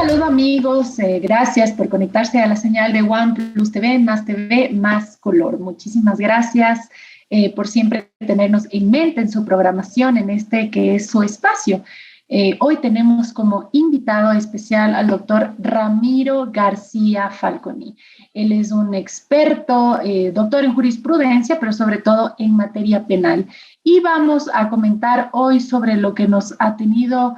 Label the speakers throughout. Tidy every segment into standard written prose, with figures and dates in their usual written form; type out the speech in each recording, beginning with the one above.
Speaker 1: saludo amigos, gracias por conectarse a la señal de OnePlus TV, más color. Muchísimas gracias por siempre tenernos en mente en su programación, en este que es su espacio. Hoy tenemos como invitado especial al doctor Ramiro García Falconi. Él es un experto, doctor en jurisprudencia, pero sobre todo en materia penal. Y vamos a comentar hoy sobre lo que nos ha tenido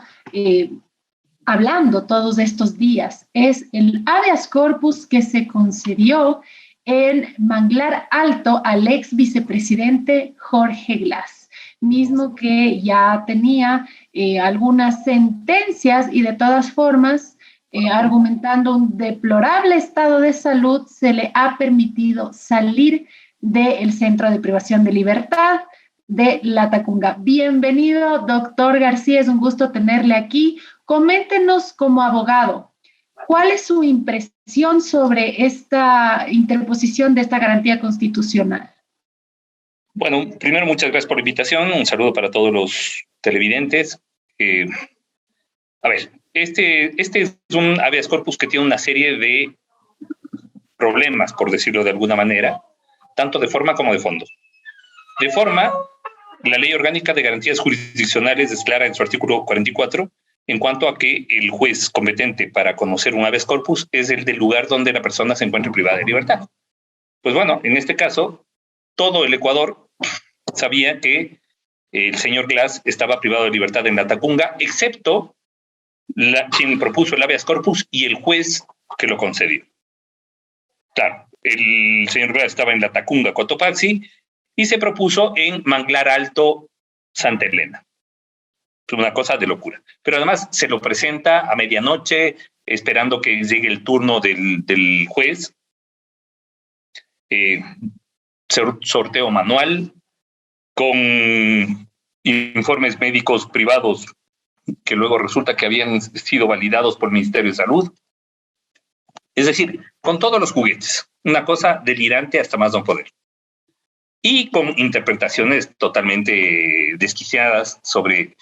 Speaker 1: hablando todos estos días. Es el habeas corpus que se concedió en Manglar Alto al ex vicepresidente Jorge Glass, mismo que ya tenía algunas sentencias y de todas formas, argumentando un deplorable estado de salud, se le ha permitido salir del centro de privación de libertad de Latacunga. Bienvenido, doctor García, es un gusto tenerle aquí. Coméntenos como abogado, ¿cuál es su impresión sobre esta interposición de esta garantía constitucional?
Speaker 2: Bueno, primero muchas gracias por la invitación, un saludo para todos los televidentes. Este es un habeas corpus que tiene una serie de problemas, por decirlo de alguna manera, tanto de forma como de fondo. De forma, la Ley Orgánica de Garantías Jurisdiccionales es clara en su artículo 44 en cuanto a que el juez competente para conocer un habeas corpus es el del lugar donde la persona se encuentre privada de libertad. Pues bueno, en este caso, todo el Ecuador sabía que el señor Glass estaba privado de libertad en Latacunga, excepto quien propuso el habeas corpus y el juez que lo concedió. Claro, el señor Glass estaba en Latacunga, Cotopaxi, y se propuso en Manglar Alto, Santa Elena. Una cosa de locura. Pero además se lo presenta a medianoche, esperando que llegue el turno del juez. Sorteo manual, con informes médicos privados que luego resulta que habían sido validados por el Ministerio de Salud. Es decir, con todos los juguetes. Una cosa delirante hasta más no poder. Y con interpretaciones totalmente desquiciadas sobre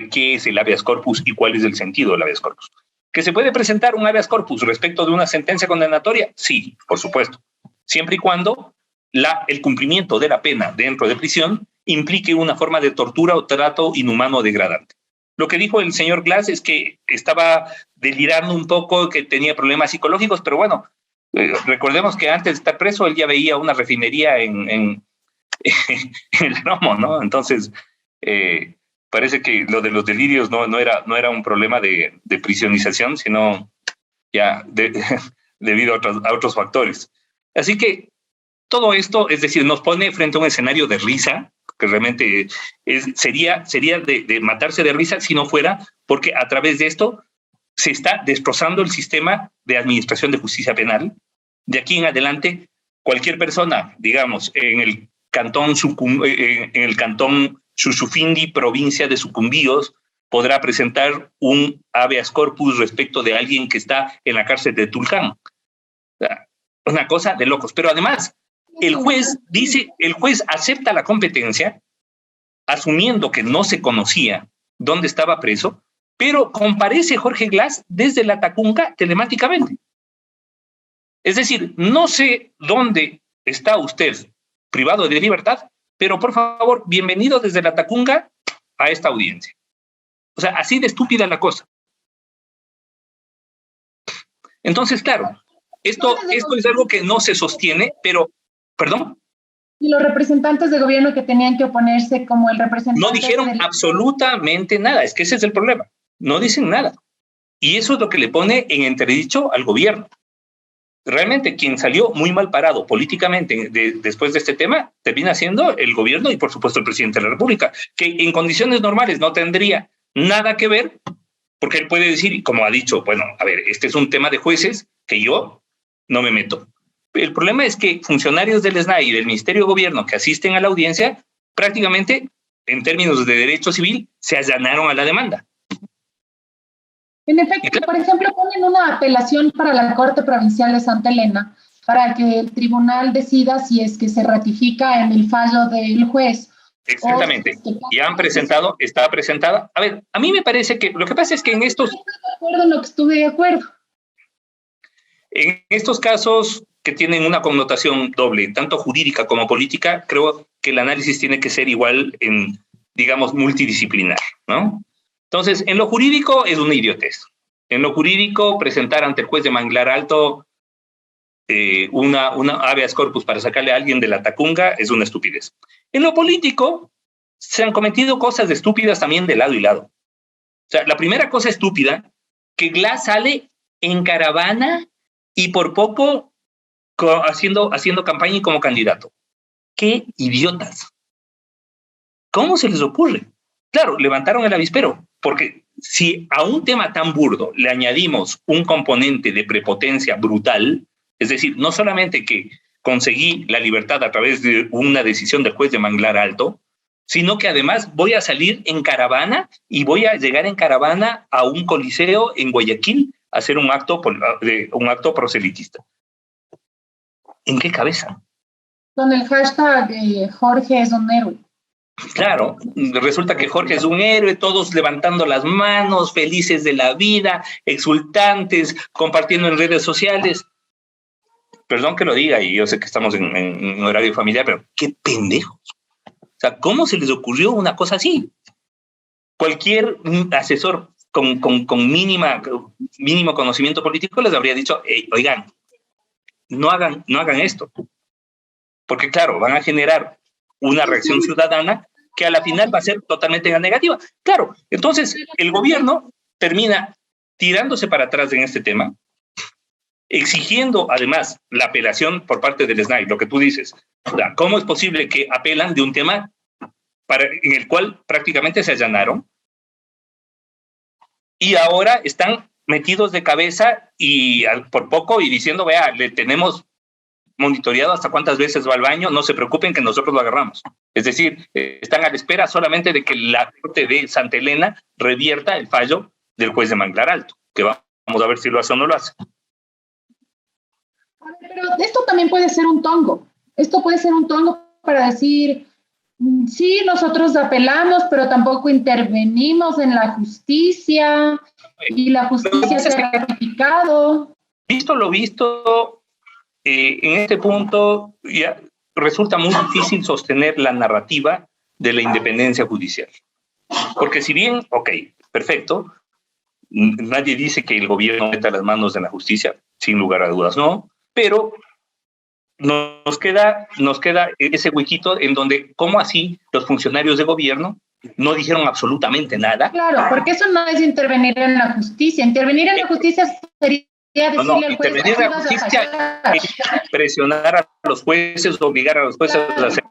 Speaker 2: qué es el habeas corpus y cuál es el sentido del habeas corpus. ¿Que se puede presentar un habeas corpus respecto de una sentencia condenatoria? Sí, por supuesto. Siempre y cuando el cumplimiento de la pena dentro de prisión implique una forma de tortura o trato inhumano o degradante. Lo que dijo el señor Glass es que estaba delirando un poco, que tenía problemas psicológicos, pero bueno, recordemos que antes de estar preso él ya veía una refinería en el Romo, ¿no? Entonces, parece que lo de los delirios no era un problema de prisionización, sino ya debido a otros factores. Así que todo esto, es decir, nos pone frente a un escenario de risa, que realmente sería de matarse de risa si no fuera porque a través de esto se está destrozando el sistema de administración de justicia penal. De aquí en adelante, cualquier persona, digamos, en el cantón Chuchufindi, provincia de Sucumbíos, podrá presentar un habeas corpus respecto de alguien que está en la cárcel de Tulcán. Una cosa de locos. Pero además, el juez acepta la competencia, asumiendo que no se conocía dónde estaba preso, pero comparece Jorge Glass desde Latacunga telemáticamente. Es decir, no sé dónde está usted privado de libertad, pero por favor, bienvenido desde Latacunga a esta audiencia. O sea, así de estúpida la cosa. Entonces, claro, esto es algo que no se sostiene, pero, ¿perdón?
Speaker 1: Y los representantes de gobierno que tenían que oponerse como el representante...
Speaker 2: No dijeron absolutamente nada, es que ese es el problema. No dicen nada. Y eso es lo que le pone en entredicho al gobierno. Realmente quien salió muy mal parado políticamente después de este tema termina siendo el gobierno y por supuesto el presidente de la República, que en condiciones normales no tendría nada que ver, porque él puede decir, como ha dicho, bueno, a ver, este es un tema de jueces que yo no me meto. El problema es que funcionarios del SNAI y del Ministerio de Gobierno que asisten a la audiencia, prácticamente, en términos de derecho civil, se allanaron a la demanda.
Speaker 1: En efecto, por ejemplo, ponen una apelación para la Corte Provincial de Santa Elena para que el tribunal decida si es que se ratifica en el fallo del juez
Speaker 2: Exactamente. Ya han presentado, está presentada. A ver, a mí me parece que lo que pasa es que en estos...
Speaker 1: Estuve de acuerdo.
Speaker 2: En estos casos que tienen una connotación doble, tanto jurídica como política, creo que el análisis tiene que ser igual en, digamos, multidisciplinar, ¿no? Entonces, en lo jurídico es una idiotez. En lo jurídico, presentar ante el juez de Manglar Alto una habeas corpus para sacarle a alguien de la tacunga es una estupidez. En lo político, se han cometido cosas estúpidas también de lado y lado. O sea, la primera cosa estúpida, que Glass sale en caravana y por poco haciendo campaña y como candidato. ¡Qué idiotas! ¿Cómo se les ocurre? Claro, levantaron el avispero, porque si a un tema tan burdo le añadimos un componente de prepotencia brutal, es decir, no solamente que conseguí la libertad a través de una decisión del juez de Manglar Alto, sino que además voy a salir en caravana y voy a llegar en caravana a un coliseo en Guayaquil a hacer un acto proselitista. ¿En qué cabeza?
Speaker 1: Con el hashtag Jorge es un héroe.
Speaker 2: Claro, resulta que Jorge es un héroe, todos levantando las manos, felices de la vida, exultantes, compartiendo en redes sociales. Perdón que lo diga, y yo sé que estamos en horario familiar, pero qué pendejos. O sea, ¿cómo se les ocurrió una cosa así? Cualquier asesor con mínimo conocimiento político les habría dicho, oigan, no hagan esto. Porque claro, van a generar una reacción ciudadana que a la final va a ser totalmente negativa. Claro, entonces el gobierno termina tirándose para atrás en este tema, exigiendo además la apelación por parte del SNAI, lo que tú dices. O sea, ¿cómo es posible que apelan de un tema en el cual prácticamente se allanaron y ahora están metidos de cabeza y por poco y diciendo, vea, le tenemos monitoreado hasta cuántas veces va al baño, no se preocupen que nosotros lo agarramos. Es decir, están a la espera solamente de que la Corte de Santa Elena revierta el fallo del juez de Manglar Alto, que vamos a ver si lo hace o no lo hace.
Speaker 1: Pero esto también puede ser un tongo. Esto puede ser un tongo para decir, sí, nosotros apelamos, pero tampoco intervenimos en la justicia y la justicia se ha ratificado.
Speaker 2: Visto lo visto, en este punto ya resulta muy difícil sostener la narrativa de la independencia judicial. Porque si bien, ok, perfecto, nadie dice que el gobierno meta las manos en la justicia, sin lugar a dudas, no, pero nos queda ese huequito en donde, ¿cómo así los funcionarios de gobierno no dijeron absolutamente nada?
Speaker 1: Claro, porque eso no es intervenir en la justicia. Intervenir en la justicia sería decirle al juez,
Speaker 2: intervenir en la justicia es presionar a los jueces, obligar a los jueces a hacer.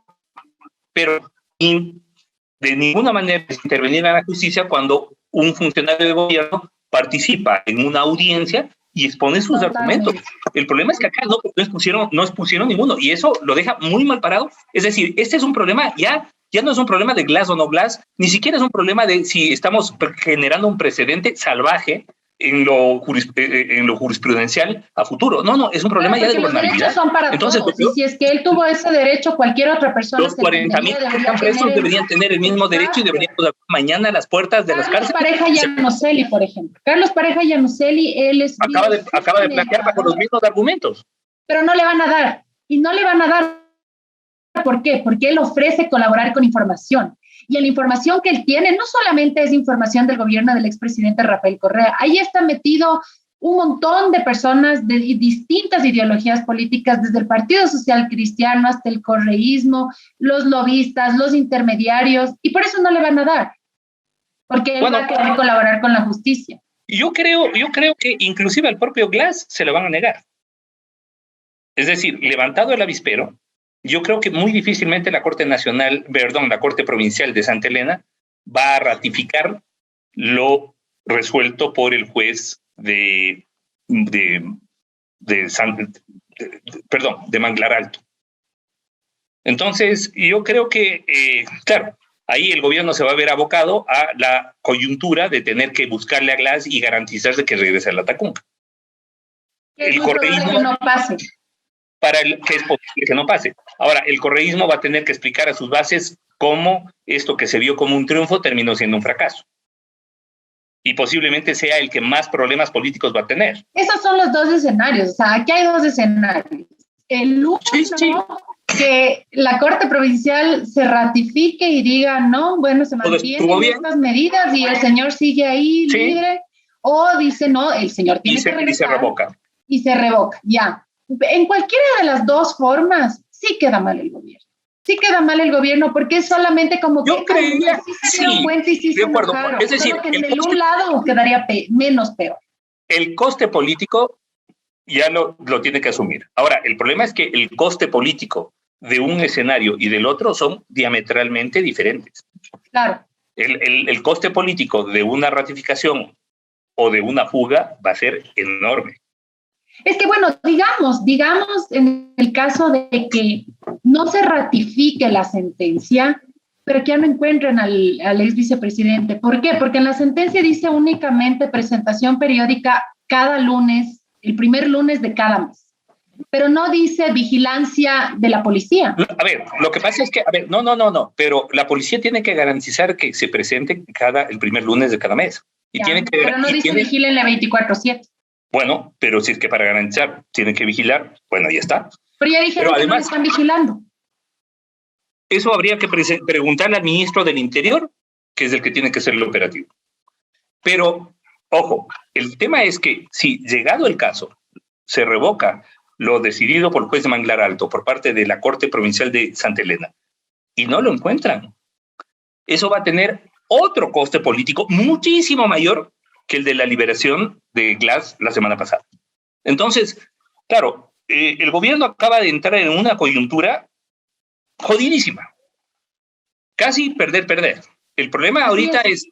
Speaker 2: Pero de ninguna manera es intervenir en la justicia cuando un funcionario de gobierno participa en una audiencia y expone sus argumentos. El problema es que acá no expusieron ninguno, y eso lo deja muy mal parado. Es decir, este es un problema, ya no es un problema de Glass o no Glass, ni siquiera es un problema de si estamos generando un precedente salvaje en lo jurisprudencial a futuro. No, es un problema ya de gobernabilidad.
Speaker 1: Los derechos son para entonces, todos, y si es que él tuvo ese derecho, cualquier otra persona...
Speaker 2: Los 40,000 que están presos deberían tener el mismo derecho y deberían poder mañana a las puertas de las cárceles.
Speaker 1: Carlos Pareja Llanosselli, por ejemplo. Carlos Pareja Llanosselli, él es...
Speaker 2: Acaba de plantear bajo los mismos argumentos.
Speaker 1: Pero no le van a dar. Y no le van a dar. ¿Por qué? Porque él ofrece colaborar con información. Y la información que él tiene no solamente es información del gobierno del expresidente Rafael Correa, ahí está metido un montón de personas de distintas ideologías políticas, desde el Partido Social Cristiano hasta el correísmo, los lobistas, los intermediarios, y por eso no le van a dar, porque él va a querer colaborar con la justicia.
Speaker 2: Yo creo que inclusive al propio Glass se lo van a negar. Es decir, levantado el avispero, yo creo que muy difícilmente la Corte Provincial de Santa Elena va a ratificar lo resuelto por el juez de Manglar Alto. Entonces, yo creo que, claro, ahí el gobierno se va a ver abocado a la coyuntura de tener que buscarle a Glass y garantizarse que regrese a la tacunga.
Speaker 1: El correísmo no pase.
Speaker 2: que es posible que no pase. Ahora, el correísmo va a tener que explicar a sus bases cómo esto que se vio como un triunfo terminó siendo un fracaso. Y posiblemente sea el que más problemas políticos va a tener.
Speaker 1: Esos son los dos escenarios. O sea, aquí hay dos escenarios. El uno, que la Corte Provincial se ratifique y diga, no, bueno, se mantienen estas medidas y el señor sigue ahí libre. O dice, no, el señor tiene que regresar.
Speaker 2: Y se revoca.
Speaker 1: Y se revoca, ya. En cualquiera de las dos formas, sí queda mal el gobierno. Sí queda mal el gobierno porque es solamente como
Speaker 2: yo creía,
Speaker 1: sí se dieron cuenta y sí se enojaron. Es decir, que en un lado quedaría menos peor.
Speaker 2: El coste político ya lo tiene que asumir. Ahora, el problema es que el coste político de un escenario y del otro son diametralmente diferentes.
Speaker 1: Claro.
Speaker 2: El coste político de una ratificación o de una fuga va a ser enorme.
Speaker 1: Es que, bueno, digamos en el caso de que no se ratifique la sentencia, pero que ya no encuentren al ex vicepresidente. ¿Por qué? Porque en la sentencia dice únicamente presentación periódica cada lunes, el primer lunes de cada mes, pero no dice vigilancia de la policía.
Speaker 2: A ver, lo que pasa es que, no, pero la policía tiene que garantizar que se presente el primer lunes de cada mes. Y
Speaker 1: ya, pero no dice vigílenle 24/7.
Speaker 2: Bueno, pero si es que para garantizar tienen que vigilar, bueno, ya está.
Speaker 1: Pero ya dijeron que además, no están vigilando.
Speaker 2: Eso habría que preguntarle al ministro del Interior, que es el que tiene que ser el operativo. Pero, ojo, el tema es que si llegado el caso se revoca lo decidido por el juez de Manglar Alto por parte de la Corte Provincial de Santa Elena y no lo encuentran, eso va a tener otro coste político muchísimo mayor que el de la liberación de Glass la semana pasada. Entonces, claro, el gobierno acaba de entrar en una coyuntura jodidísima. Casi perder. El problema ahorita es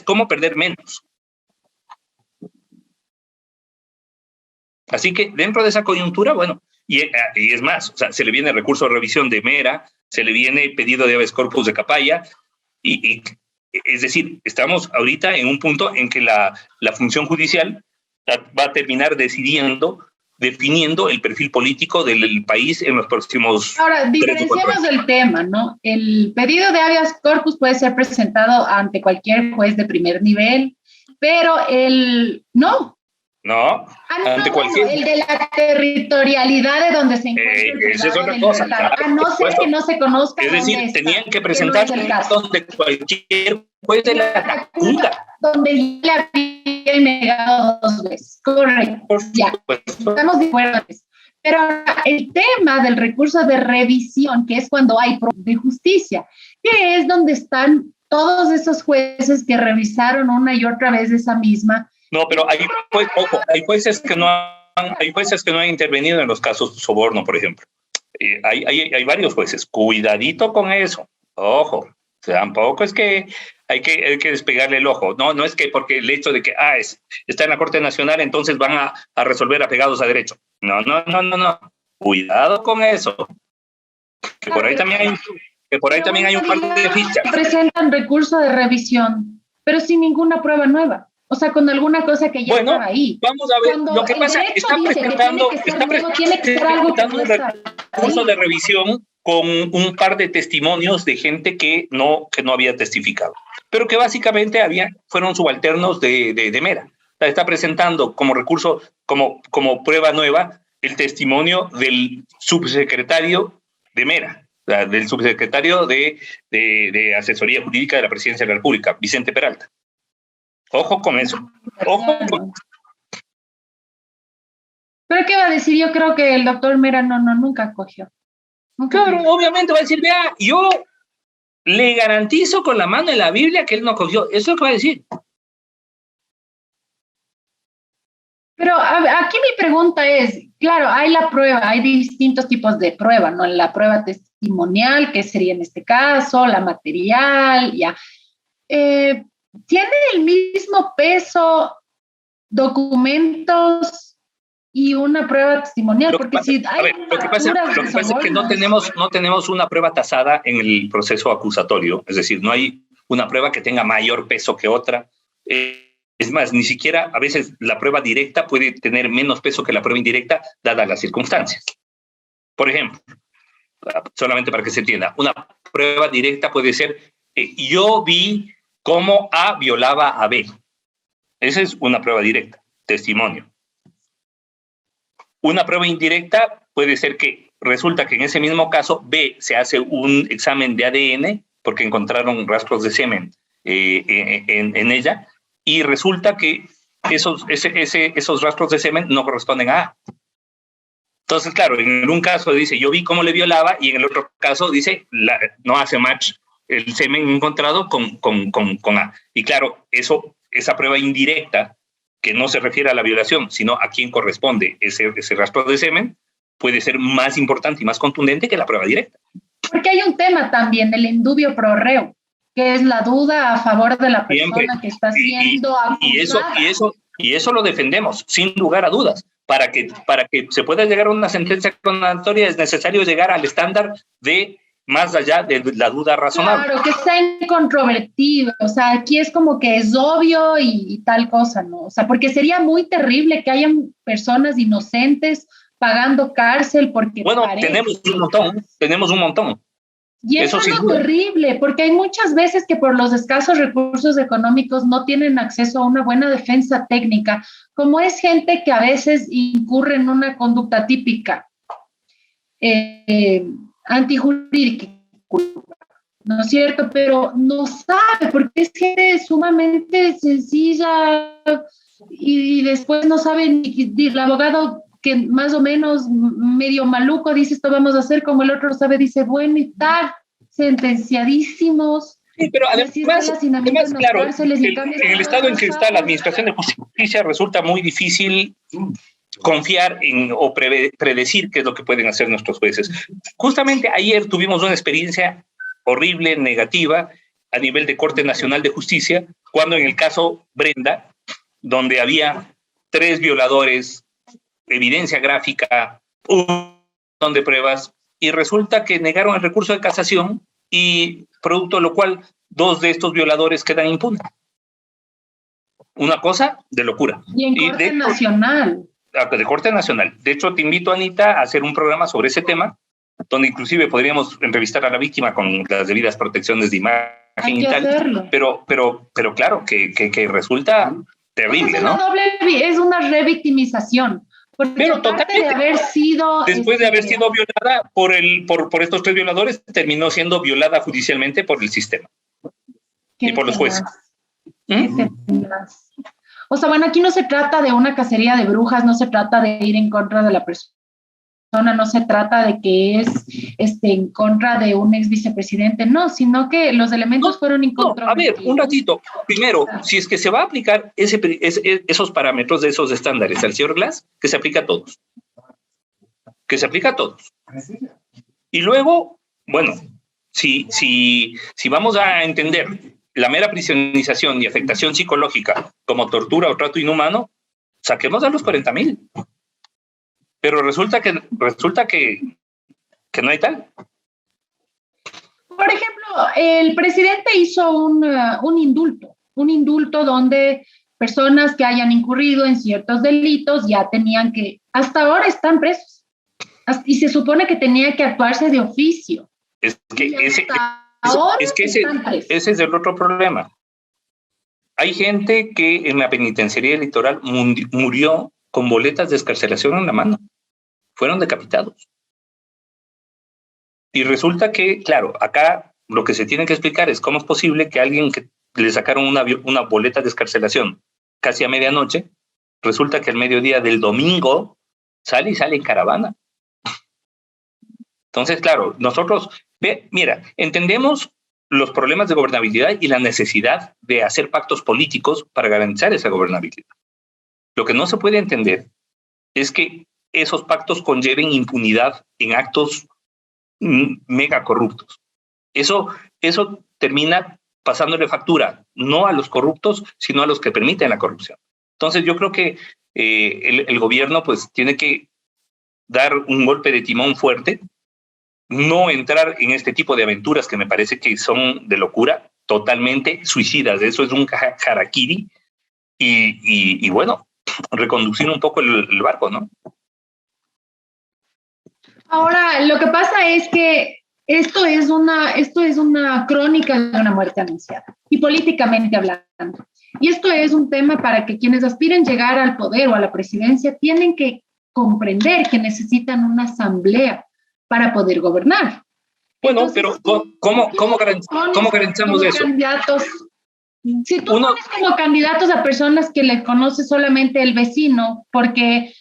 Speaker 2: cómo perder menos. Así que dentro de esa coyuntura, bueno, y es más, o sea, se le viene recurso de revisión de Mera, se le viene pedido de habeas corpus de Capaya, y es decir, estamos ahorita en un punto en que la función judicial va a terminar definiendo el perfil político del país en los próximos...
Speaker 1: Ahora, diferenciamos el tema, ¿no? El pedido de habeas corpus puede ser presentado ante cualquier juez de primer nivel, pero
Speaker 2: ante cualquier...
Speaker 1: el de la territorialidad de donde se encuentra.
Speaker 2: Esa es otra cosa.
Speaker 1: A no ser que no se conozca.
Speaker 2: Es decir, tenían que presentarse donde cualquier juez de la Tacunga.
Speaker 1: Donde ya le habían negado 2 veces. Correcto. Ya. Estamos de acuerdo. Pero el tema del recurso de revisión, que es cuando hay de justicia, que es donde están todos esos jueces que revisaron una y otra vez esa misma.
Speaker 2: No, pero hay jueces que no han intervenido en los casos de soborno, por ejemplo. Hay varios jueces. Cuidadito con eso. Ojo. Tampoco es que hay que despegarle el ojo. No es que porque el hecho de que está en la Corte Nacional, entonces van a resolver apegados a derecho. No. Cuidado con eso. Que por ahí también hay un par de fichas.
Speaker 1: Presentan recurso de revisión, pero sin ninguna prueba nueva. O sea, con alguna cosa que ya estaba ahí.
Speaker 2: Vamos a ver. Cuando lo que pasa es que está presentando un recurso de revisión con un par de testimonios de gente que no había testificado, pero que básicamente fueron subalternos de Mera. Está presentando como recurso, como prueba nueva, el testimonio del subsecretario de Mera, del subsecretario de Asesoría Jurídica de la Presidencia de la República, Vicente Peralta. Ojo con eso.
Speaker 1: ¿Pero qué va a decir? Yo creo que el doctor Mera nunca cogió.
Speaker 2: Claro, obviamente va a decir, vea, yo le garantizo con la mano en la Biblia que él no cogió. Eso es lo que va a decir.
Speaker 1: Pero aquí mi pregunta es, claro, hay la prueba, hay distintos tipos de prueba, ¿no? La prueba testimonial, que sería en este caso, la material, ya. ¿Tiene el mismo peso documentos y una prueba testimonial?
Speaker 2: Lo que pasa es que no tenemos una prueba tasada en el proceso acusatorio, es decir, no hay una prueba que tenga mayor peso que otra. Es más, ni siquiera a veces la prueba directa puede tener menos peso que la prueba indirecta, dadas las circunstancias. Por ejemplo, solamente para que se entienda, una prueba directa puede ser, yo vi cómo A violaba a B. Esa es una prueba directa, testimonio. Una prueba indirecta puede ser que resulta que en ese mismo caso B se hace un examen de ADN porque encontraron rastros de semen en ella, y resulta que esos rastros de semen no corresponden a A. Entonces, claro, en un caso dice, yo vi cómo le violaba, y en el otro caso dice, no hace match el semen encontrado con A. Y claro, esa prueba indirecta, que no se refiere a la violación, sino a quién corresponde ese rastro de semen, puede ser más importante y más contundente que la prueba directa.
Speaker 1: Porque hay un tema también, el indubio pro reo, que es la duda a favor de la persona siempre que está siendo acusada.
Speaker 2: Y eso lo defendemos, sin lugar a dudas. Para que se pueda llegar a una sentencia condenatoria es necesario llegar al estándar de más allá de la duda razonable.
Speaker 1: Claro, que sea incontrovertible. O sea, aquí es como que es obvio y tal cosa, ¿no? O sea, porque sería muy terrible que hayan personas inocentes pagando cárcel porque...
Speaker 2: Bueno, tenemos un montón.
Speaker 1: Y eso es algo terrible, porque hay muchas veces que por los escasos recursos económicos no tienen acceso a una buena defensa técnica, como es gente que a veces incurre en una conducta típica antijurídica, ¿no es cierto? Pero no sabe, porque es gente sumamente sencilla y después no sabe ni el abogado que más o menos medio maluco dice esto vamos a hacer, como el otro sabe, dice bueno y tal, sentenciadísimos.
Speaker 2: Sí, pero además claro, en el estado en que está la administración de justicia resulta muy difícil confiar en o predecir qué es lo que pueden hacer nuestros jueces. Justamente ayer tuvimos una experiencia horrible, negativa, a nivel de Corte Nacional de Justicia, cuando en el caso Brenda, donde había 3 violadores, evidencia gráfica, un montón de pruebas, y resulta que negaron el recurso de casación, y producto de lo cual 2 de estos violadores quedan impunes. Una cosa de locura.
Speaker 1: Y en Corte Nacional.
Speaker 2: De Corte Nacional. De hecho, te invito, Anita, a hacer un programa sobre ese tema, donde inclusive podríamos entrevistar a la víctima con las debidas protecciones de imagen y tal. Hacerlo. Pero claro, que resulta terrible, ¿no?
Speaker 1: Es una revictimización.
Speaker 2: Pero totalmente,
Speaker 1: de haber sido,
Speaker 2: después de haber sido violada por estos 3 violadores, terminó siendo violada judicialmente por el sistema y por los jueces.
Speaker 1: O sea, bueno, aquí no se trata de una cacería de brujas, no se trata de ir en contra de la persona, no se trata de que es en contra de un ex vicepresidente, no, sino que los elementos fueron incontrovertibles.
Speaker 2: A ver, un ratito. Primero, si es que se va a aplicar esos parámetros de esos estándares al señor Glass, que se aplica a todos. Que se aplica a todos. Y luego, bueno, si vamos a entender la mera prisionización y afectación psicológica como tortura o trato inhumano, saquemos a los 40,000. Pero resulta que no hay tal.
Speaker 1: Por ejemplo, el presidente hizo un indulto donde personas que hayan incurrido en ciertos delitos ya tenían que, hasta ahora están presos, y se supone que tenía que actuarse de oficio.
Speaker 2: Es que ese es el otro problema. Hay gente que en la penitenciaría electoral murió con boletas de excarcelación en la mano. Fueron decapitados. Y resulta que, claro, acá lo que se tiene que explicar es cómo es posible que alguien que le sacaron una boleta de excarcelación casi a medianoche, resulta que al mediodía del domingo sale en caravana. Entonces, claro, nosotros, mira, entendemos los problemas de gobernabilidad y la necesidad de hacer pactos políticos para garantizar esa gobernabilidad. Lo que no se puede entender es que esos pactos conlleven impunidad en actos mega corruptos. Eso termina pasándole factura, no a los corruptos, sino a los que permiten la corrupción. Entonces yo creo que el gobierno pues tiene que dar un golpe de timón fuerte, no entrar en este tipo de aventuras que me parece que son de locura, totalmente suicidas. Eso es un harakiri, y bueno, reconducir un poco el barco, ¿no?
Speaker 1: Ahora, lo que pasa es que esto es una crónica de una muerte anunciada, y políticamente hablando. Y esto es un tema para que quienes aspiren llegar al poder o a la presidencia tienen que comprender que necesitan una asamblea para poder gobernar.
Speaker 2: Bueno, entonces, pero ¿cómo garantizamos eso?
Speaker 1: Candidatos, si tú pones como candidatos a personas que le conoce solamente el vecino, porque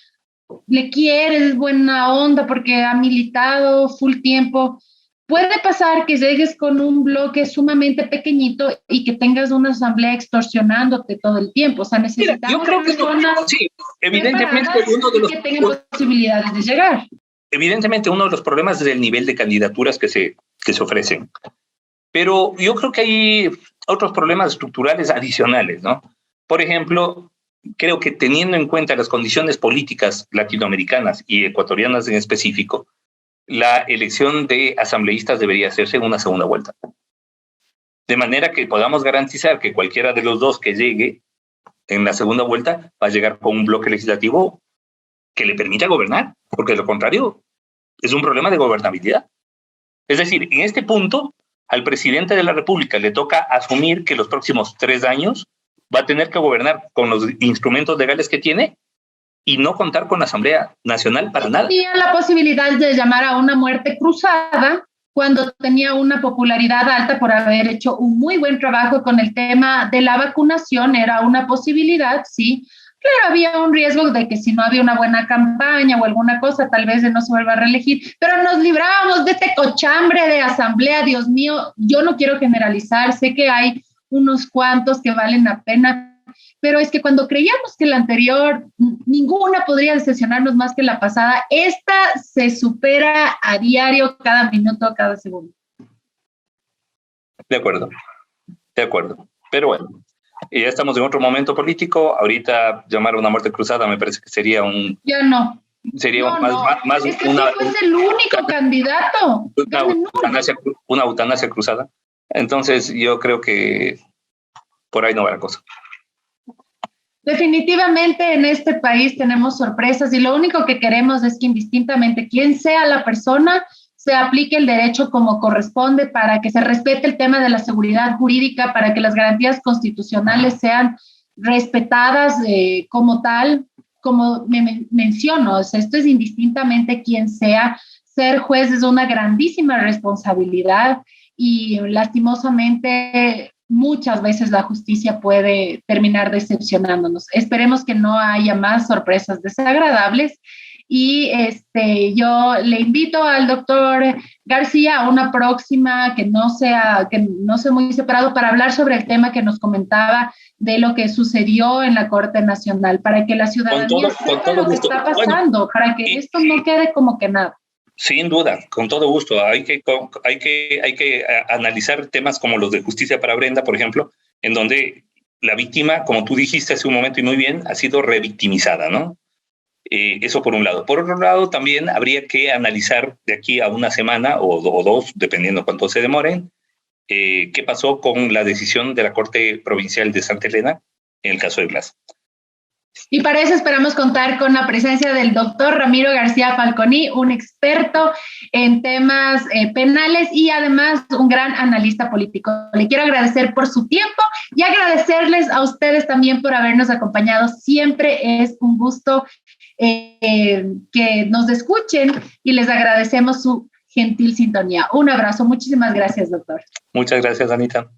Speaker 1: le quiere, es buena onda, porque ha militado full tiempo, puede pasar que llegues con un bloque sumamente pequeñito y que tengas una asamblea extorsionándote todo el tiempo. O sea, necesitamos
Speaker 2: yo creo
Speaker 1: personas
Speaker 2: sí, evidentemente
Speaker 1: que tengan posibilidades de llegar.
Speaker 2: Evidentemente uno de los problemas es el nivel de candidaturas que se ofrecen. Pero yo creo que hay otros problemas estructurales adicionales, ¿no? Por ejemplo, creo que teniendo en cuenta las condiciones políticas latinoamericanas y ecuatorianas en específico, la elección de asambleístas debería hacerse en una segunda vuelta. De manera que podamos garantizar que cualquiera de los dos que llegue en la segunda vuelta va a llegar con un bloque legislativo que le permita gobernar, porque de lo contrario es un problema de gobernabilidad. Es decir, en este punto, al presidente de la República le toca asumir que los próximos 3 años va a tener que gobernar con los instrumentos legales que tiene y no contar con la Asamblea Nacional para nada.
Speaker 1: Tenía la posibilidad de llamar a una muerte cruzada cuando tenía una popularidad alta por haber hecho un muy buen trabajo con el tema de la vacunación. Era una posibilidad, sí. Claro, había un riesgo de que si no había una buena campaña o alguna cosa, tal vez no se vuelva a reelegir, pero nos librábamos de este cochambre de asamblea. Dios mío, yo no quiero generalizar, sé que hay unos cuantos que valen la pena, pero es que cuando creíamos que la anterior, ninguna podría decepcionarnos más que la pasada, esta se supera a diario, cada minuto, cada segundo.
Speaker 2: De acuerdo, pero bueno. Y ya estamos en otro momento político. Ahorita llamar a una muerte cruzada me parece que sería un...
Speaker 1: Ya no.
Speaker 2: Sería más
Speaker 1: es que una... Si fuese el único candidato.
Speaker 2: Una eutanasia cruzada. Entonces yo creo que por ahí no va la cosa.
Speaker 1: Definitivamente en este país tenemos sorpresas y lo único que queremos es que indistintamente quién sea la persona, se aplique el derecho como corresponde para que se respete el tema de la seguridad jurídica, para que las garantías constitucionales sean respetadas como tal, como me menciono. O sea, esto es indistintamente quien sea. Ser juez es una grandísima responsabilidad y lastimosamente muchas veces la justicia puede terminar decepcionándonos. Esperemos que no haya más sorpresas desagradables. Y yo le invito al doctor García a una próxima que no sea muy separado para hablar sobre el tema que nos comentaba de lo que sucedió en la Corte Nacional, para que la ciudadanía sepa lo que está pasando, para que esto no quede como que nada.
Speaker 2: Sin duda, con todo gusto. Hay que analizar temas como los de justicia para Brenda, por ejemplo, en donde la víctima, como tú dijiste hace un momento y muy bien, ha sido revictimizada, ¿no? Eso por un lado. Por otro lado, también habría que analizar de aquí a una semana o 2, dependiendo cuánto se demoren, qué pasó con la decisión de la Corte Provincial de Santa Elena en el caso de Glass.
Speaker 1: Y para eso esperamos contar con la presencia del doctor Ramiro García Falconi, un experto en temas penales y además un gran analista político. Le quiero agradecer por su tiempo y agradecerles a ustedes también por habernos acompañado. Siempre es un gusto que nos escuchen y les agradecemos su gentil sintonía. Un abrazo. Muchísimas gracias, doctor.
Speaker 2: Muchas gracias, Anita.